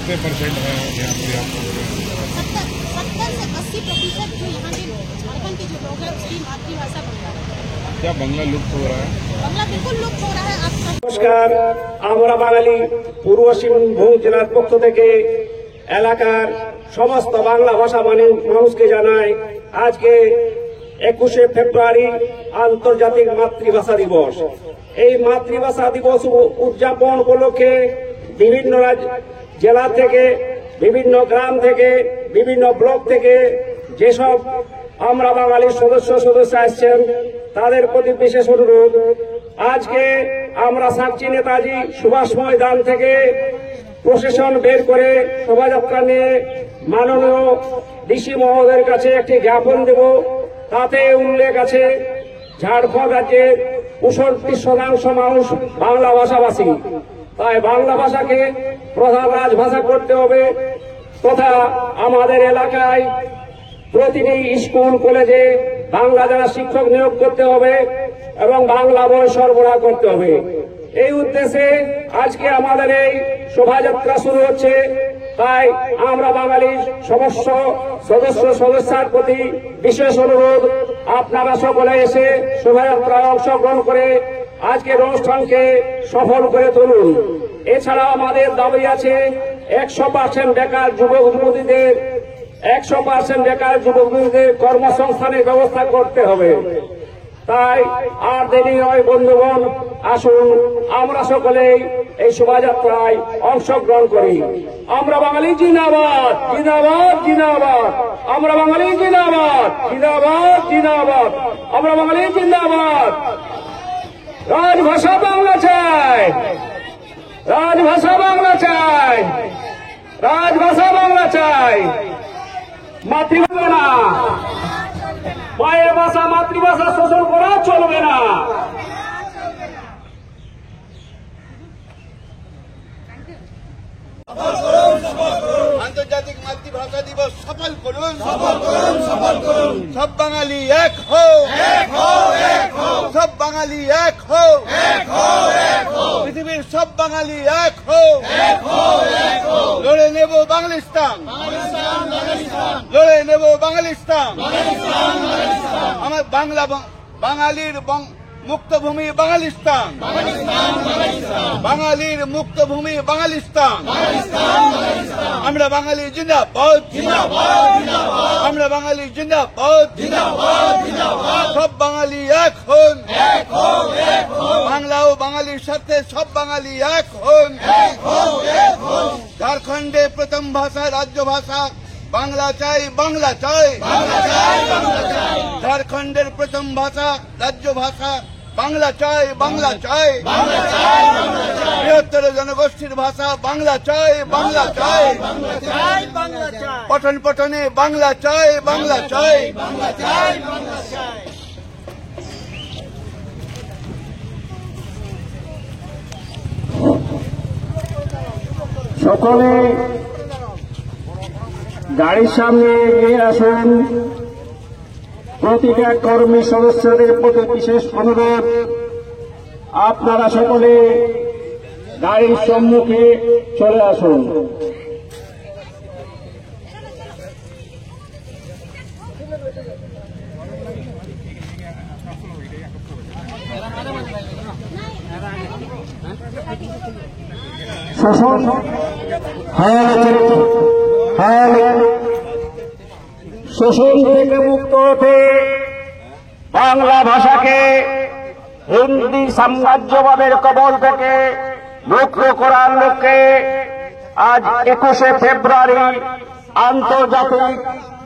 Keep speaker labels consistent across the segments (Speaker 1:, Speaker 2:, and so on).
Speaker 1: कितने परसेंट है यहाँ पे आप?
Speaker 2: 70 से 80% जो यहाँ के झारखंड के जो लोग हैं उसकी मातृभाषा बांग्ला है।
Speaker 1: क्या बांग्ला लुप्त हो रहा है?
Speaker 2: बांग्ला बिल्कुल लुप्त हो रहा है। आप
Speaker 3: নমস্কার, আমরা বাঙালি পূর্ব সিংভূম জেলার পক্ষ থেকে এলাকার সমস্ত বাংলা ভাষা মানুষকে জানাই আজকে 21শে ফেব্রুয়ারি আন্তর্জাতিক মাতৃভাষা দিবস। এই মাতৃভাষা দিবস উদযাপন উপলক্ষে বিভিন্ন জেলা থেকে, বিভিন্ন গ্রাম থেকে, বিভিন্ন ব্লক থেকে যেসব আমরা বাঙালির সদস্য আসছেন তাদের প্রতি বিশেষ অনুরোধ, আজকে আমরা সাকচি নেতাজি সুভাষ ময়দান থেকে প্রশাসন বের করে শোভাযাত্রা নিয়ে মাননীয় ডিসি মহোদয়ের কাছে একটি জ্ঞাপন দেব। তাতে উল্লেখ আছে ঝাড়খণ্ড রাজ্যের 65% মানুষ বাংলা ভাষাভাষী, তাই বাংলা ভাষাকে প্রধান রাজভাষা করতে হবে তথা আমাদের এলাকায় প্রতিটি স্কুল কলেজে বাংলা যারা শিক্ষক নিয়োগ করতে হবে এবং বাংলা বই সরবরাহ করতে হবে। এই উদ্দেশ্যে আজকে আমাদের এই শোভাযাত্রা শুরু হচ্ছে। তাই আমরা বাঙালির সমস্ত সদস্যার প্রতি বিশেষ অনুরোধ, আপনারা সকলে এসে শোভাযাত্রায় অংশগ্রহণ করে আজকের অনুষ্ঠানকে সফল করে তুলুন। এছাড়া আমাদের দাবি আছে 100% বেকার যুবক যুবতীদের 100% বেকার যুবক যুবতীদের কর্মসংস্থানের ব্যবস্থা করতে হবে। তাই আর দেরি নয় বন্ধুগণ, আসুন আমরা সকলেই এই শোভাযাত্রায় অংশগ্রহণ করি। আমরা বাঙালি জিন্দাবাদ, জিন্দাবাদ, জিন্দাবাদ। আমরা বাঙালি জিন্দাবাদ, জিন্দাবাদ, জিন্দাবাদ। আমরা বাঙালি জিন্দাবাদ। রাজভাষা বাংলা চাই, রাজভাষা বাংলা চাই, রাজভাষা বাংলা চাই। মাতৃভাষা না, মায়ের ভাষা মাতৃভাষা শোষণ করা চলবে না।
Speaker 4: আন্তর্জাতিক মাতৃভাষা দিবস সফল করুন, সফল করুন, সফল করুন। সব বাঙালি এক হো, এক হো, এক হো। সব বাঙালি এক হো, এক হো, এক হো। পৃথিবীর সব বাঙালি এক হো, এক হো, এক হো। লড়ে নেব বাংলিস্তান, লড়ে নেব বাঙালিস্তান। আমার বাঙালির মুক্ত ভূমি বাঙালিস্তান, বাঙালির মুক্ত ভূমি বাঙালিস্তান। আমরা বাঙালি জিন্দাবাদ, আমরা বাঙালি জিন্দাবাদ। সব বাঙালি এক হন, বাংলা ও বাঙালির সাথে সব বাঙালি এক হন। ঝাড়খণ্ডে প্রথম ভাষা রাজ্য ভাষা বাংলা চাই, বাংলা চাই। ঝাড়খণ্ডের প্রথম ভাষা রাজ্য ভাষা বাংলা চাই, বাংলা চাই। বৃহত্তর জনগোষ্ঠীর ভাষা বাংলা চাই, বাংলা চাই। পঠন পঠনে বাংলা চাই, বাংলা চাই।
Speaker 3: সকলে গাড়ির সামনে এগিয়ে আসুন। প্রতিটা কর্মী সদস্যদের প্রতি বিশেষ অনুরোধ, আপনারা সকলে গাড়ির সম্মুখে চলে আসুন। শোষণ শোষণ থেকে মুক্ত হতে বাংলা ভাষাকে হিন্দি সাম্রাজ্যবাদের কবল থেকে মুক্ত করার লক্ষ্যে আজ 21শে ফেব্রুয়ারি আন্তর্জাতিক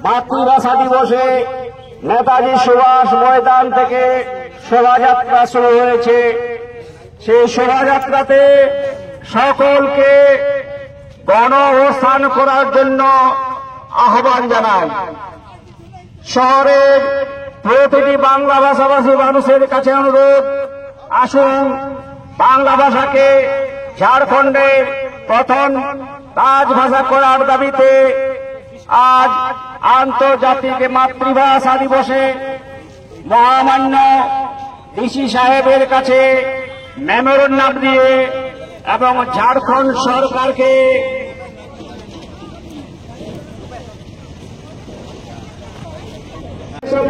Speaker 3: মাতৃভাষা দিবসে নেতাজি সুভাষ ময়দান থেকে শোভাযাত্রা শুরু হয়েছে। সেই শোভাযাত্রাতে সকলকে গণ অবস্থান করার জন্য আহ্বান জানাই। শহরের প্রতিটি বাংলা ভাষাভাষী মানুষের কাছে অনুরোধ, আসুন বাংলা ভাষাকে ঝাড়খণ্ডের প্রথম রাজভাষা করার দাবিতে আজ আন্তর্জাতিক মাতৃভাষা দিবসে মহামান্য ডিসি সাহেবের কাছে মেমোরেন্ডাম দিয়ে এবং ঝাড়খণ্ড সরকারকে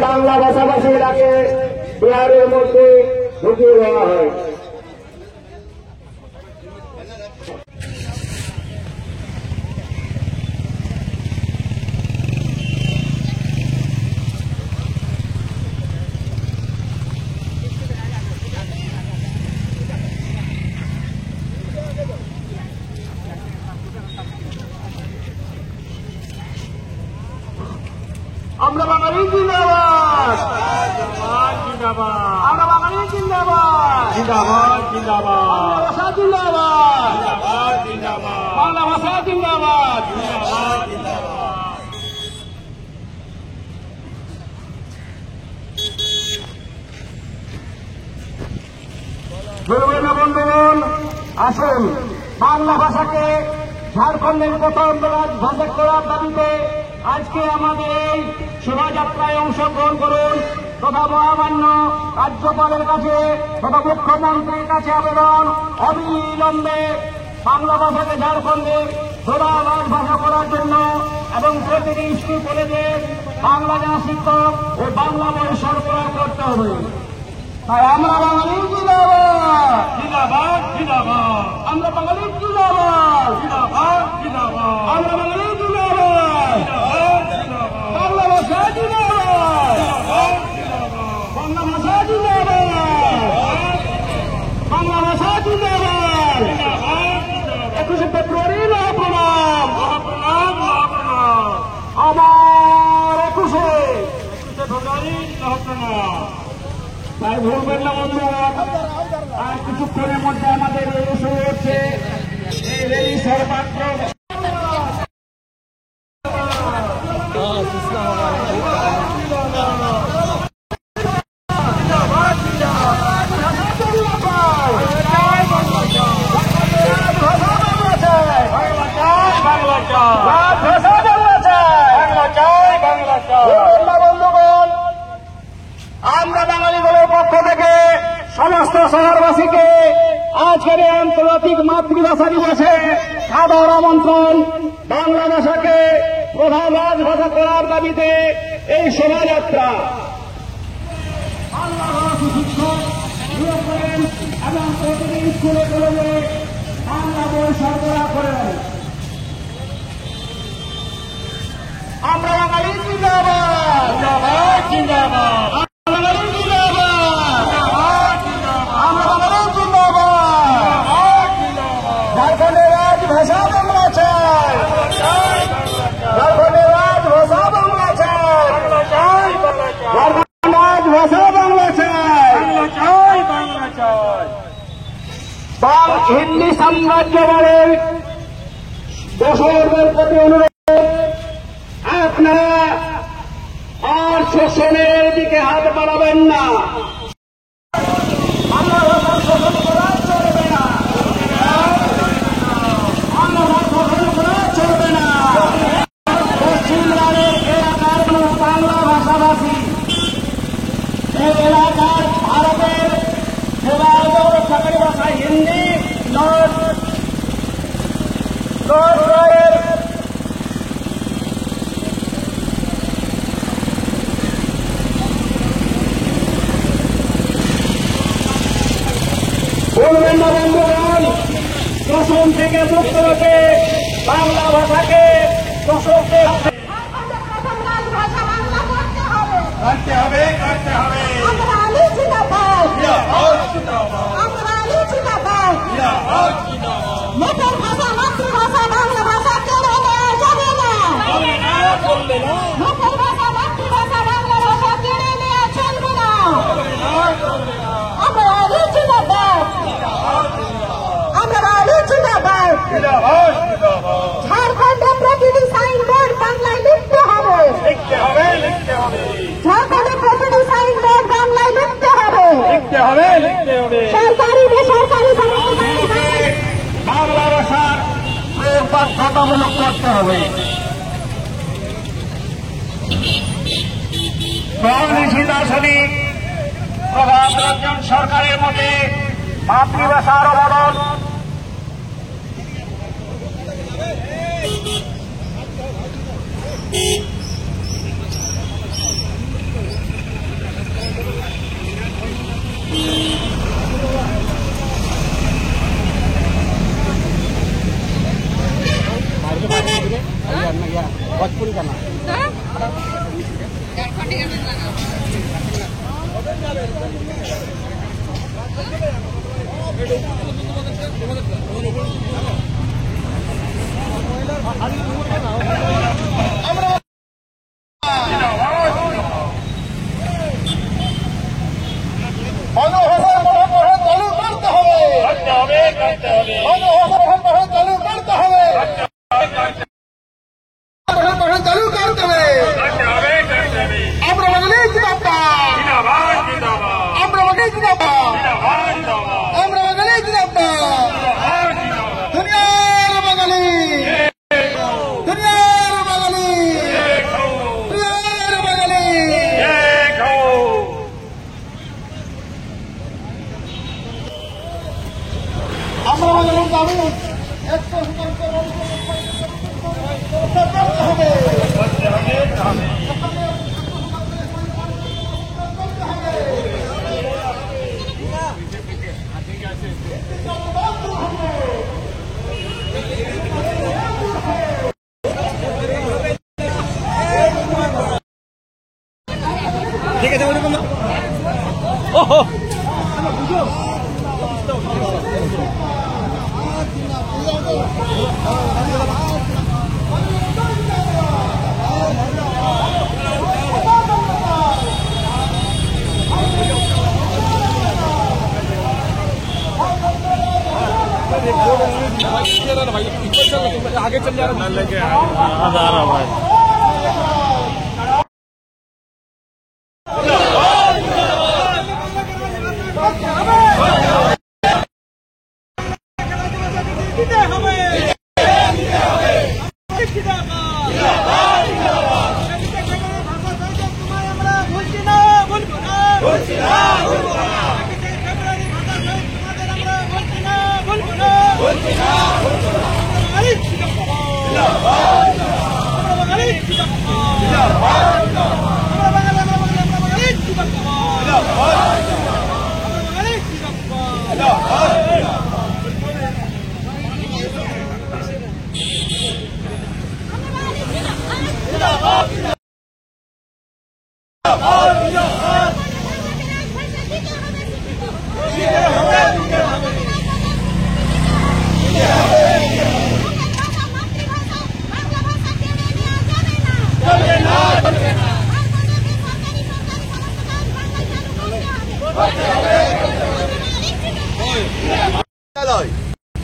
Speaker 3: বাংলা ভাষাভাষীরাকে বিহারের মধ্যে ঢুকিয়ে দেওয়া হয়। আমরা বাঙালি জিন্দাবাদ, আমরা বাঙালি জিন্দাবাদ, বাংলা ভাষা জিন্দাবাদ, বাংলা ভাষা জিন্দাবাদ। বন্ধুগণ, আসুন বাংলা ভাষাকে ঝাড়খণ্ডের প্রথম ভাষা করার দাবিতে আজকে আমাদের এই শোভাযাত্রায় অংশগ্রহণ করুন তথা মহামান্য রাজ্যপালের কাছে তথা মুখ্যমন্ত্রীর কাছে আবেদন, অবিলম্বে বাংলা ভাষাকে ঝাড়খণ্ডের প্রধান ভাষা করার জন্য এবং প্রতিটি স্কুল কলেজে বাংলা জানা শিক্ষক ও বাংলা বই সরবরাহ করতে হবে। তাই আমরা বাঙালি জিন্দাবাদ, জিন্দাবাদ, জিন্দাবাদ, আমরা বাঙালি জিন্দাবাদ, জিন্দাবাদ, জিন্দাবাদ, আমরা বাঙালি জিন্দাবাদ, বাংলা ভাষা জিন্দাবাদ, বাংলা ভাষা জিন্দাবাদ, বাংলা ভাষা জিন্দাবাদ। 21শে ফেব্রুয়ারি মহাপ্রণাম, আমার 21শে ফেব্রুয়ারি মহাপ্রণাম। তাই ভুলবেন না বন্ধুগণ, আর কিছুক্ষণের মধ্যে আমাদের রেলি শুরু হচ্ছে। এই রেলি সর্বাত্র বন্ধুগণ, আমরা বাঙালিগুলোর পক্ষ থেকে সমস্ত শহরবাসীকে আজকের এই আন্তর্জাতিক মাতৃভাষা দিবসে সাদর আমন্ত্রণ। বাংলা ভাষাকে প্রধান রাজভাষা করার দাবিতে এই শোভাযাত্রা বাংলা ভাষী শিক্ষক নিয়োগ করেন এবং প্রতিটি স্কুলে কলেজে বাংলা বই সরবরাহ করেন। আমরা বাঙালি জিন্দাবাদ, জিন্দাবাদ, জিন্দাবাদ, ঝাড়খণ্ডের রাজভাষা বাংলা চাই, ঝাড়খণ্ডের রাজভাষা বাংলা চাই, ঝাড়খণ্ডের রাজভাষা বাংলা চাই, হিন্দি সাম্রাজ্য বাড়ের দর্শকদের প্রতি অনুরোধ, আপনারা আর শোষণের দিকে হাত বাড়াবেন না। বাংলা ভাষা শোষণ করা চলবে না, বাংলা ভাষা শোষণ করা চলবে না। পশ্চিমবঙ্গের এলাকার বাংলা ভাষাভাষী এই এলাকার ভারতের সরকারি ভাষা হিন্দি বলবেন না বন্ধুগণ, শোষণ থেকে মুক্ত হতে বাংলা ভাষাকে শোষককে
Speaker 4: কাটতে হবে, কাটতে হবে।
Speaker 2: মুখের ভাষা মাতৃভাষা বাংলা ভাষা কেড়ে নেওয়া যাবে না, মুখের ভাষা মাতৃভাষা বাংলা ভাষা কেড়ে নেওয়া চলবে না। আমরা আলী জিন্দাবাদ, আমরা আলী জিন্দাবাদ। ঝাড়খণ্ডে প্রতিটি সাইনবোর্ড বাংলায় লিখতে হবে,
Speaker 4: লিখতে হবে, লিখতে হবে,
Speaker 2: ঝাড়খণ্ডে প্রতিটি সাইনবোর্ড বাংলায় লিখতে হবে,
Speaker 4: লিখতে হবে, লিখতে হবে।
Speaker 2: সরকারি বেসরকারি
Speaker 3: বাংলা ভাষার প্রয়োগ বাধ্যতামূলক করতে হবে। দার্শনিক প্রভাত রঞ্জন সরকারের মতে মাতৃভাষার অবদান
Speaker 1: आगे चल जा रहा भाई।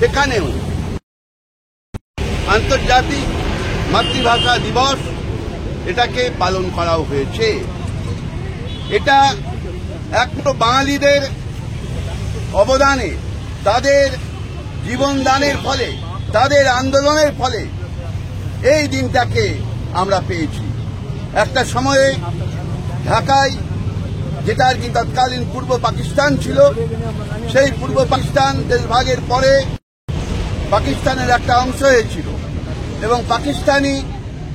Speaker 4: সেখানেও আন্তর্জাতিক মাতৃভাষা দিবস এটাকে পালন করা হয়েছে। এটা একমাত্র বাঙালিদের অবদানে, তাদের জীবনদানের ফলে, তাদের আন্দোলনের ফলে এই দিনটাকে আমরা পেয়েছি। একটা সময়ে ঢাকায়, যেটা আর কি তৎকালীন পূর্ব পাকিস্তান ছিল, সেই পূর্ব পাকিস্তান দেশভাগের পরে পাকিস্তানের একটা অংশ হয়েছিল এবং পাকিস্তানি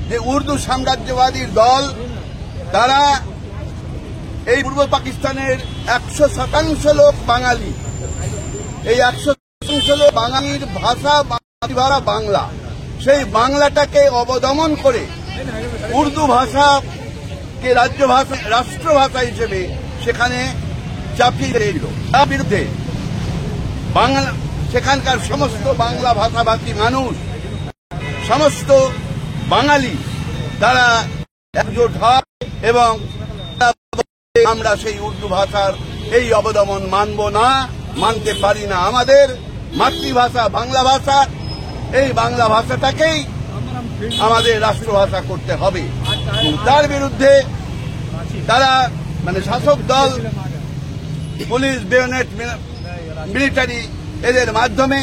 Speaker 4: যে উর্দু সাম্রাজ্যবাদীর দল, তারা এই পূর্ব পাকিস্তানের 100% লোক বাঙালি। এই 100% লোক বাঙালির ভাষা, মাতৃভাষা বাংলা। সেই বাংলাটাকে অবদমন করে উর্দু ভাষাকে রাষ্ট্রভাষা হিসেবে সেখানে চাপিয়ে দিল। তার বিরুদ্ধে বাংলা, সেখানকার সমস্ত বাংলা ভাষাভাষী মানুষ, সমস্ত বাঙালি, তারা একজোট হয় এবং আমরা সেই উর্দু ভাষার এই অবদমন মানব না, মানতে পারি না। আমাদের মাতৃভাষা বাংলা ভাষা, এই বাংলা ভাষাটাকেই আমাদের রাষ্ট্রভাষা করতে হবে। তার বিরুদ্ধে তারা, মানে শাসক দল, পুলিশ, বেয়োনেট, মিলিটারি, এদের মাধ্যমে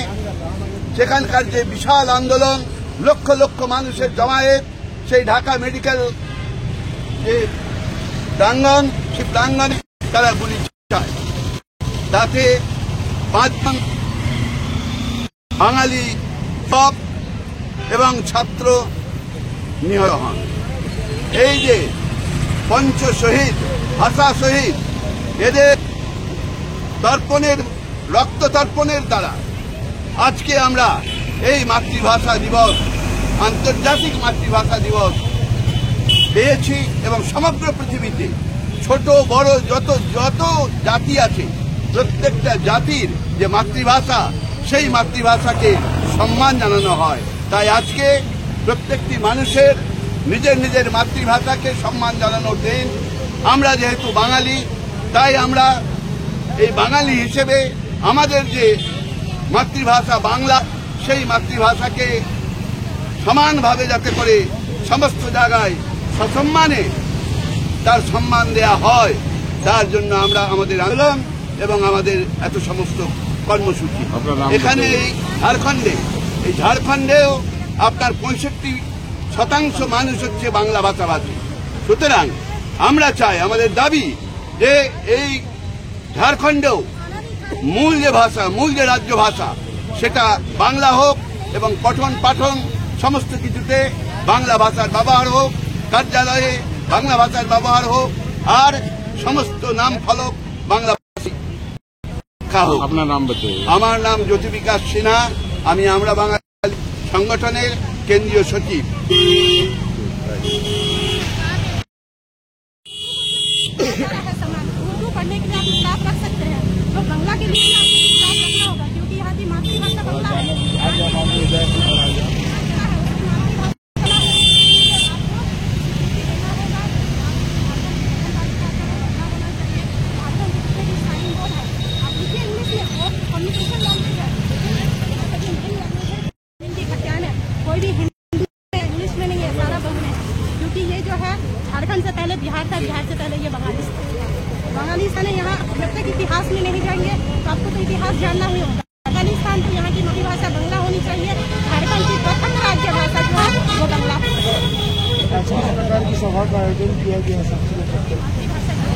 Speaker 4: সেখানকার যে বিশাল আন্দোলন, লক্ষ লক্ষ মানুষের জমায়েত, সেই ঢাকা মেডিকেল যে প্রাঙ্গণ, সেই প্রাঙ্গণে তারা গুলি চালায়। তাতে 5 জন বাঙালি সব এবং ছাত্র নিহত হন। এই যে পঞ্চ শহীদ, ভাষা শহীদ, এদের তর্পণের, রক্ত তর্পণের দ্বারা আজকে আমরা এই মাতৃভাষা দিবস, আন্তর্জাতিক মাতৃভাষা দিবস পেয়েছি। এবং সমগ্র পৃথিবীতে ছোট বড় যত জাতি আছে, প্রত্যেকটা জাতির যে মাতৃভাষা, সেই মাতৃভাষাকে সম্মান জানানো হয়। তাই আজকে প্রত্যেকটি মানুষের নিজের নিজের মাতৃভাষাকে সম্মান জানানোর দিন। আমরা যেহেতু বাঙালি, তাই আমরা এই বাঙালি হিসেবে আমাদের যে মাতৃভাষা বাংলা, সেই মাতৃভাষাকে সমানভাবে যাতে করে সমস্ত জায়গায় সসম্মানে তার সম্মান দেয়া হয়, তার জন্য আমরা আমাদের আন্দোলন এবং আমাদের এত সমস্ত কর্মসূচি। এখানে এই ঝাড়খণ্ডেও আপনার 65% মানুষ হচ্ছে বাংলা ভাষাভাষী। সুতরাং আমরা চাই, আমাদের দাবি যে এই ঝাড়খণ্ডেও মূল যে ভাষা, মূল যে রাজ্য ভাষা, সেটা বাংলা হোক এবং পঠন পাঠন সমস্ত কিছুতে বাংলা ভাষার ব্যবহার হোক, কার্যালয়ে বাংলা ভাষার ব্যবহার হোক, আর সমস্ত নাম ফলক বাংলা ভাষা হোক।
Speaker 5: আপনার নাম বলতে?
Speaker 4: আমার নাম জ্যোতি বিকাশ সিনহা, আমি আমরা বাঙালি সংগঠনের কেন্দ্রীয় সচিব।
Speaker 2: उर्दू पढ़ने के लिए आप किताब रख सकते हैं, तो बंगला के लिए भी आपको किताब रखना होगा, क्योंकि यहाँ की मातृभाषा बंगला है। कोई भी हिंदी इंग्लिश में नहीं है, सारा बंग में, क्योंकि ये जो है झारखंड से पहले बिहार था, बिहार से पहले ये बंगालिस्तान है। यहाँ जब तक इतिहास में नहीं जाएंगे तो आपको तो इतिहास जानना ही होगा। बंगालिस्तान तो यहाँ की मातृभाषा बंगला होनी चाहिए। झारखंड की प्रथम राज्य भाषा जो है वो बंगला है।
Speaker 1: प्रकार की सभा का आयोजन किया गया है।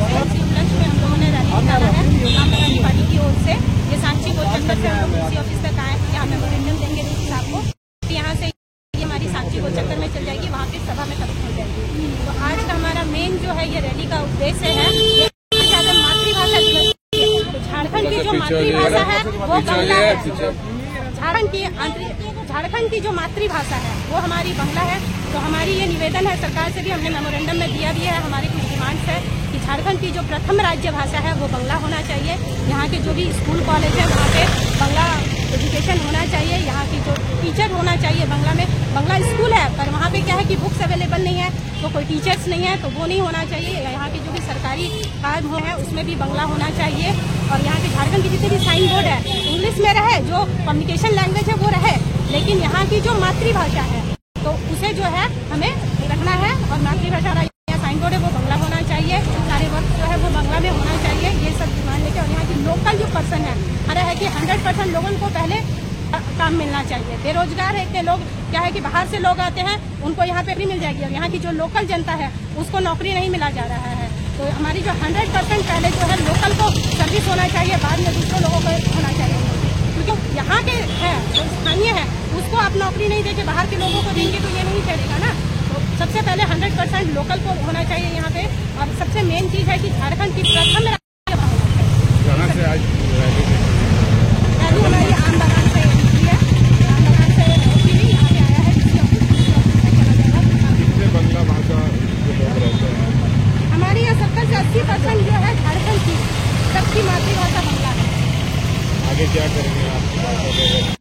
Speaker 2: उपलक्ष्य में हम लोगों ने रैली निकाला है आम आदमी पार्टी की ओर से। ये साक्षी गोचंदर से हम लोग ऑफिस तक आए, यहाँ मेमोरेंडम देंगे डीसी साहब को। यहाँ से ये हमारी साक्षी गोचंदर में चल जाएगी, वहाँ पे सभा में खत्म हो जाएगी। तो आज का हमारा मेन जो है ये रैली का उद्देश्य है, मातृभाषा दिवस। झारखंड की जो मातृभाषा है वो बंगला है। झारखंड की जो मातृभाषा है वो हमारी बंगला है। तो हमारी ये निवेदन है, सरकार से भी हमने मेमोरेंडम में दिया भी है, हमारी कुछ डिमांड्स है कि झारखंड की जो प्रथम राज्य भाषा है वो बंगला होना चाहिए। यहाँ के जो भी स्कूल कॉलेज है वहाँ पे बंगला एजुकेशन होना चाहिए। यहाँ की जो टीचर होना चाहिए बंगला में, बंगला स्कूल है पर वहाँ पे क्या है कि बुक्स अवेलेबल नहीं है, तो कोई टीचर्स नहीं है, तो वो नहीं होना चाहिए। यहाँ की जो भी सरकारी कार्य है उसमें भी बंगला होना चाहिए। और यहाँ के झारखंड की जितने भी साइन बोर्ड है इंग्लिश में रहे, जो कम्युनिकेशन लैंग्वेज है वो रहे, लेकिन यहाँ की जो मातृभाषा है तो उसे जो है हमें रखना है। और मातृभाषा साइन बोर्ड है वो बंगला होना चाहिए, सारे वर्क जो है वो बंगला में होना चाहिए। ये सब डिमांड लेके, और यहाँ की लोकल जो पर्सन है हमारा है कि 100% लोगों को पहले काम मिलना चाहिए। बेरोजगार है इतने लोग, क्या है कि बाहर से लोग आते हैं, उनको यहाँ पे भी मिल जाएगी, और यहाँ की जो लोकल जनता है उसको नौकरी नहीं मिला जा रहा है। तो हमारी जो 100% पहले जो है लोकल को सर्विस होना चाहिए, बाद में दूसरे लोगों को होना चाहिए। क्योंकि यहाँ के है जो स्थानीय है उसको आप नौकरी नहीं देके बाहर के लोगों को देंगे तो ये नहीं चलेगा ना। तो सबसे पहले 100% लोकल को होना चाहिए यहाँ पे। और सबसे मेन चीज है कि झारखंड की प्रथम रैली हमारी आम बागान से निकली है, आम बागान से होती हुई यहाँ पे आया है,
Speaker 5: बंगला भाषा
Speaker 2: हमारी यहाँ 70 से 80% जो है झारखंड की सबकी मातृभाषा बंगला है।
Speaker 5: आगे क्या करेंगे आप?